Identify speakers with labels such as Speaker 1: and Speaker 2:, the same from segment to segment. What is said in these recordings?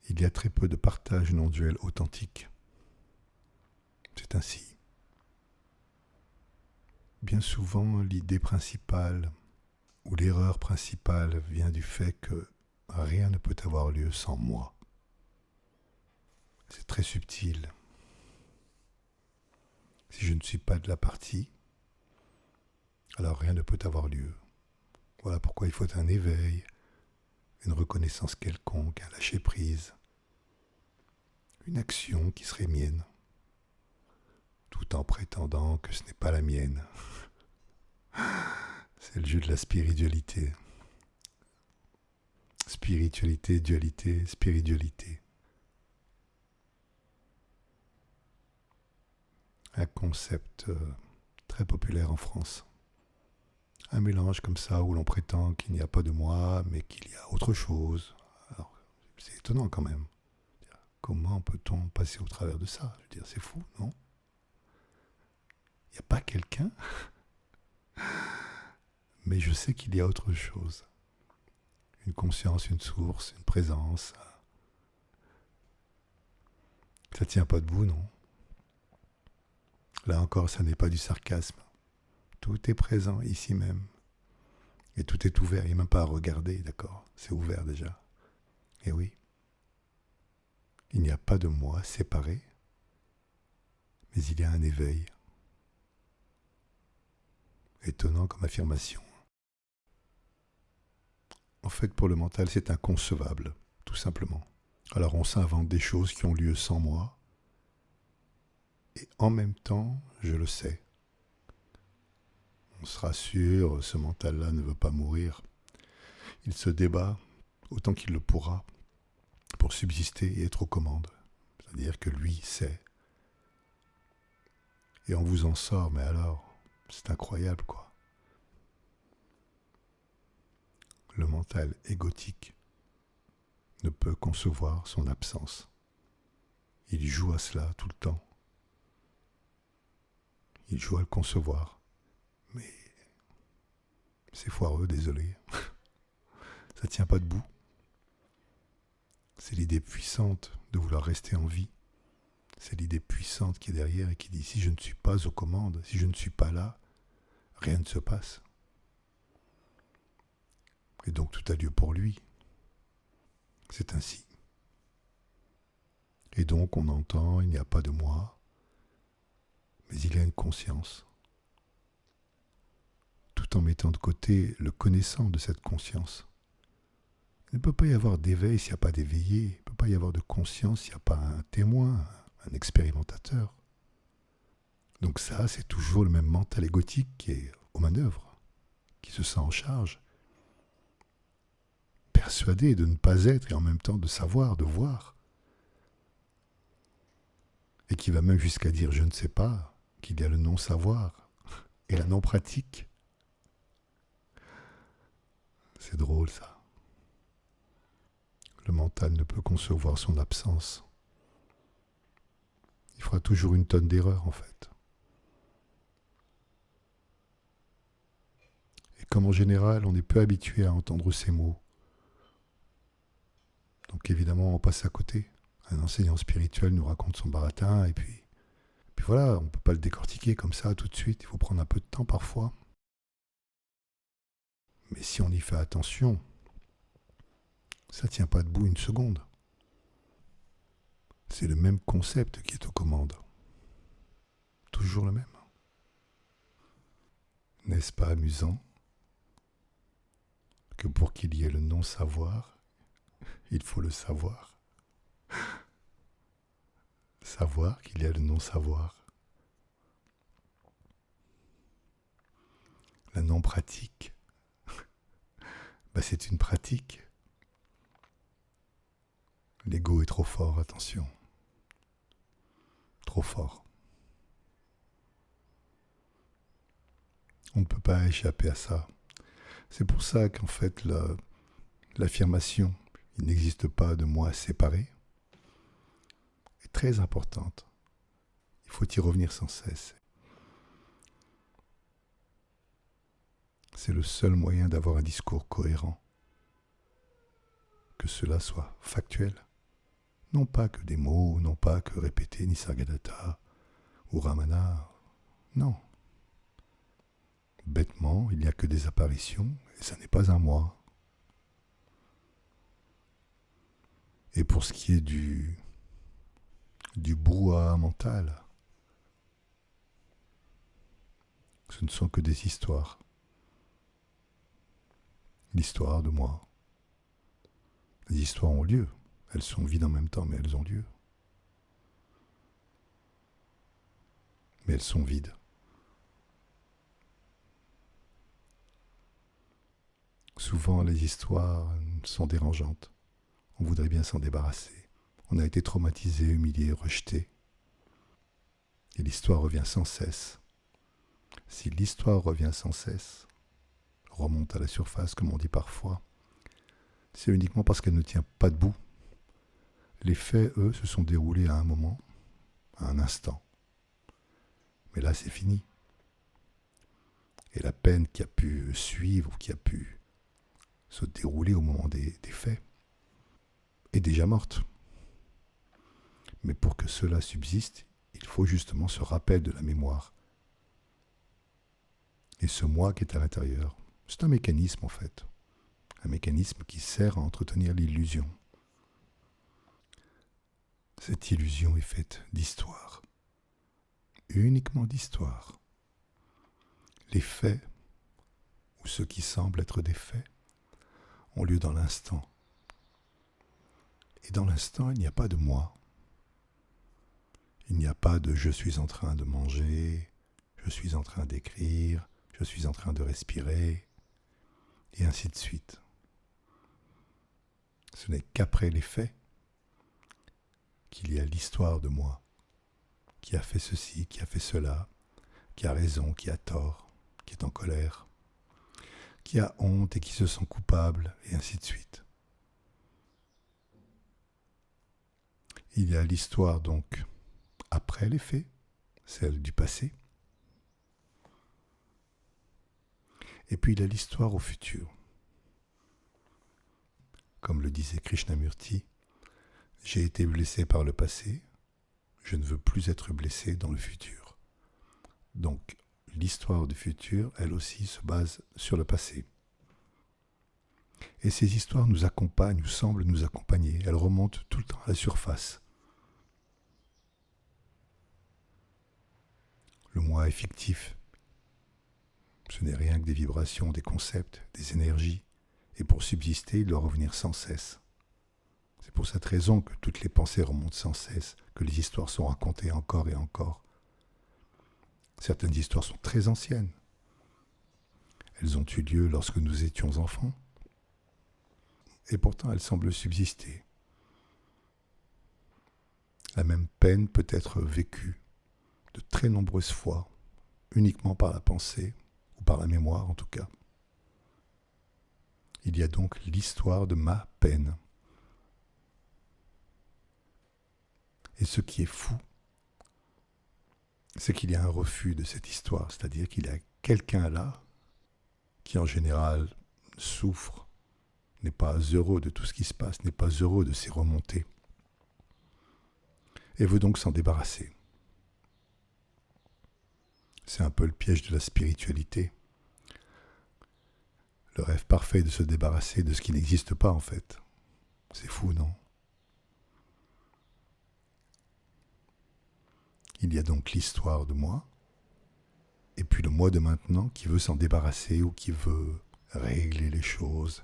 Speaker 1: il y a très peu de partage non-duel authentique. C'est ainsi. Bien souvent, l'idée principale ou l'erreur principale vient du fait que rien ne peut avoir lieu sans moi. C'est très subtil. Si je ne suis pas de la partie, alors rien ne peut avoir lieu. Voilà pourquoi il faut un éveil, une reconnaissance quelconque, un lâcher-prise, une action qui serait mienne, tout en prétendant que ce n'est pas la mienne. C'est le jeu de la spiritualité. Spiritualité, dualité, spiritualité. Un concept très populaire en France. Un mélange comme ça où l'on prétend qu'il n'y a pas de moi, mais qu'il y a autre chose. Alors, c'est étonnant quand même. Comment peut-on passer au travers de ça? Je veux dire, c'est fou, non? Il n'y a pas quelqu'un, mais je sais qu'il y a autre chose. Une conscience, une source, une présence. Ça ne tient pas debout, non? Là encore, ça n'est pas du sarcasme. Tout est présent ici même. Et tout est ouvert, il n'y a même pas à regarder, d'accord? C'est ouvert déjà. Et oui, il n'y a pas de moi séparé, mais il y a un éveil. Étonnant comme affirmation. En fait, pour le mental, c'est inconcevable, tout simplement. Alors on s'invente des choses qui ont lieu sans moi, et en même temps, je le sais. On se rassure, ce mental-là ne veut pas mourir. Il se débat autant qu'il le pourra pour subsister et être aux commandes. C'est-à-dire que lui sait. Et on vous en sort, mais alors, c'est incroyable, quoi. Le mental égotique ne peut concevoir son absence. Il joue à cela tout le temps. Il joue à le concevoir. Mais c'est foireux, désolé. Ça tient pas debout. C'est l'idée puissante de vouloir rester en vie. C'est l'idée puissante qui est derrière et qui dit si je ne suis pas aux commandes, si je ne suis pas là, rien ne se passe. Et donc tout a lieu pour lui. C'est ainsi. Et donc on entend, il n'y a pas de moi, mais il y a une conscience. Tout en mettant de côté le connaissant de cette conscience. Il ne peut pas y avoir d'éveil s'il n'y a pas d'éveillé. Il ne peut pas y avoir de conscience s'il n'y a pas un témoin, un expérimentateur. Donc ça, c'est toujours le même mental égotique qui est aux manœuvres, qui se sent en charge, persuadé de ne pas être et en même temps de savoir, de voir. Et qui va même jusqu'à dire je ne sais pas, qu'il y a le non-savoir et la non-pratique. C'est drôle ça. Le mental ne peut concevoir son absence. Il fera toujours une tonne d'erreurs en fait. Et comme en général, on est peu habitué à entendre ces mots, donc évidemment on passe à côté. Un enseignant spirituel nous raconte son baratin et puis voilà, on ne peut pas le décortiquer comme ça tout de suite, il faut prendre un peu de temps parfois. Mais si on y fait attention, ça ne tient pas debout une seconde. C'est le même concept qui est aux commandes. Toujours le même. N'est-ce pas amusant que pour qu'il y ait le non-savoir, il faut le savoir. Savoir qu'il y a le non-savoir. La non-pratique, c'est une pratique. L'ego est trop fort, attention. Trop fort. On ne peut pas échapper à ça. C'est pour ça qu'en fait, l'affirmation « il n'existe pas de moi séparé » est très importante. Il faut y revenir sans cesse. C'est le seul moyen d'avoir un discours cohérent. Que cela soit factuel, Non pas que des mots, non pas que répéter Nisargadatta ou Ramana, non. Bêtement, il n'y a que des apparitions et ça n'est pas un moi. Et pour ce qui est du brouhaha mental, ce ne sont que des histoires. L'histoire de moi. Les histoires ont lieu. Elles sont vides en même temps, mais elles ont lieu. Mais elles sont vides. Souvent, les histoires sont dérangeantes. On voudrait bien s'en débarrasser. On a été traumatisé, humilié, rejeté. Et l'histoire revient sans cesse. Si l'histoire revient sans cesse, remonte à la surface, comme on dit parfois, c'est uniquement parce qu'elle ne tient pas debout. Les faits, eux, se sont déroulés à un moment, à un instant. Mais là, c'est fini. Et la peine qui a pu suivre, qui a pu se dérouler au moment des faits, est déjà morte. Mais pour que cela subsiste, il faut justement ce rappel de la mémoire. Et ce moi qui est à l'intérieur, c'est un mécanisme en fait. Un mécanisme qui sert à entretenir l'illusion. Cette illusion est faite d'histoire. Uniquement d'histoire. Les faits, ou ce qui semble être des faits, ont lieu dans l'instant. Et dans l'instant, il n'y a pas de moi. Il n'y a pas de je suis en train de manger, je suis en train d'écrire, je suis en train de respirer, et ainsi de suite. Ce n'est qu'après les faits qu'il y a l'histoire de moi, qui a fait ceci, qui a fait cela, qui a raison, qui a tort, qui est en colère, qui a honte et qui se sent coupable, et ainsi de suite. Il y a l'histoire donc après les faits, celle du passé, et puis il y a l'histoire au futur. Comme le disait Krishnamurti, j'ai été blessé par le passé, je ne veux plus être blessé dans le futur. Donc, l'histoire du futur, elle aussi, se base sur le passé. Et ces histoires nous accompagnent, ou semblent nous accompagner, elles remontent tout le temps à la surface. Le moi est fictif. Ce n'est rien que des vibrations, des concepts, des énergies, et pour subsister, il doit revenir sans cesse. C'est pour cette raison que toutes les pensées remontent sans cesse, que les histoires sont racontées encore et encore. Certaines histoires sont très anciennes. Elles ont eu lieu lorsque nous étions enfants, et pourtant elles semblent subsister. La même peine peut être vécue de très nombreuses fois, uniquement par la pensée, ou par la mémoire en tout cas. Il y a donc l'histoire de ma peine. Et ce qui est fou, c'est qu'il y a un refus de cette histoire, c'est-à-dire qu'il y a quelqu'un là qui en général souffre, n'est pas heureux de tout ce qui se passe, n'est pas heureux de ces remontées, et veut donc s'en débarrasser. C'est un peu le piège de la spiritualité. Le rêve parfait de se débarrasser de ce qui n'existe pas en fait. C'est fou, non ? Il y a donc l'histoire de moi, et puis le moi de maintenant qui veut s'en débarrasser ou qui veut régler les choses,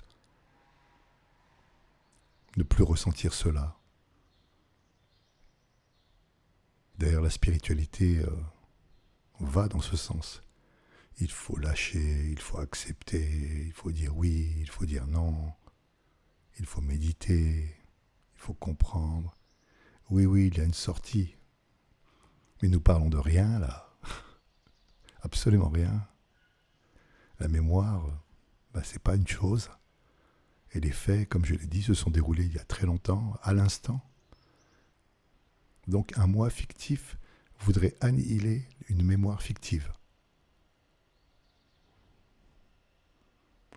Speaker 1: ne plus ressentir cela. D'ailleurs, la spiritualité va dans ce sens. Il faut lâcher, il faut accepter, il faut dire oui, il faut dire non, il faut méditer, il faut comprendre. Oui, oui, il y a une sortie. Mais nous parlons de rien là. Absolument rien. La mémoire, c'est pas une chose. Et les faits, comme je l'ai dit, se sont déroulés il y a très longtemps, à l'instant. Donc un moi fictif voudrait annihiler une mémoire fictive.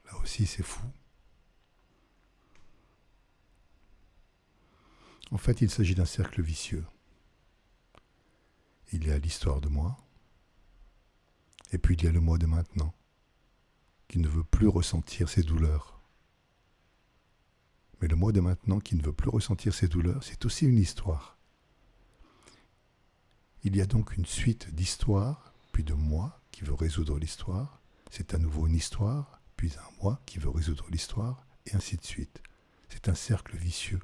Speaker 1: Là aussi, c'est fou. En fait, il s'agit d'un cercle vicieux. Il y a l'histoire de moi, et puis il y a le moi de maintenant, qui ne veut plus ressentir ses douleurs. Mais le moi de maintenant qui ne veut plus ressentir ses douleurs, c'est aussi une histoire. Il y a donc une suite d'histoires, puis de moi qui veut résoudre l'histoire. C'est à nouveau une histoire, puis un moi qui veut résoudre l'histoire, et ainsi de suite. C'est un cercle vicieux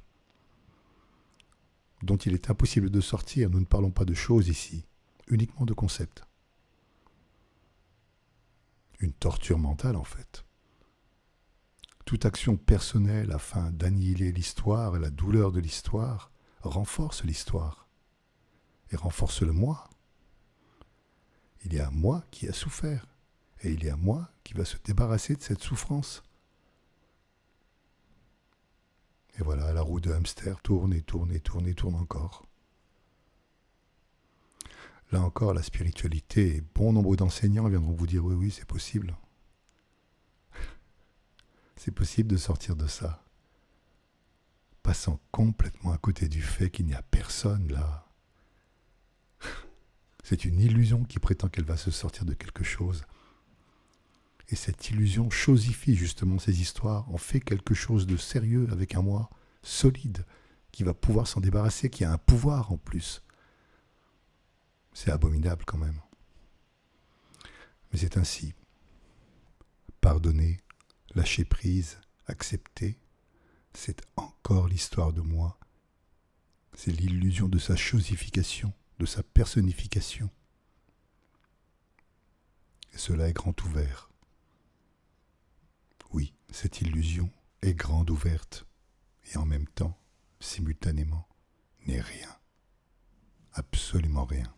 Speaker 1: dont il est impossible de sortir. Nous ne parlons pas de choses ici, uniquement de concepts. Une torture mentale en fait. Toute action personnelle afin d'annihiler l'histoire et la douleur de l'histoire renforce l'histoire et renforce le moi. Il y a un moi qui a souffert et il y a un moi qui va se débarrasser de cette souffrance. Et voilà, la roue de hamster tourne et tourne et tourne et tourne encore. Là encore, la spiritualité, et bon nombre d'enseignants viendront vous dire oui, c'est possible. C'est possible de sortir de ça, passant complètement à côté du fait qu'il n'y a personne là. C'est une illusion qui prétend qu'elle va se sortir de quelque chose. Et cette illusion chosifie justement ces histoires, en fait quelque chose de sérieux avec un moi solide, qui va pouvoir s'en débarrasser, qui a un pouvoir en plus. C'est abominable quand même. Mais c'est ainsi. Pardonner, lâcher prise, accepter, c'est encore l'histoire de moi. C'est l'illusion de sa chosification, de sa personnification. Et cela est grand ouvert. Oui, cette illusion est grande ouverte, et en même temps, simultanément, n'est rien. Absolument rien.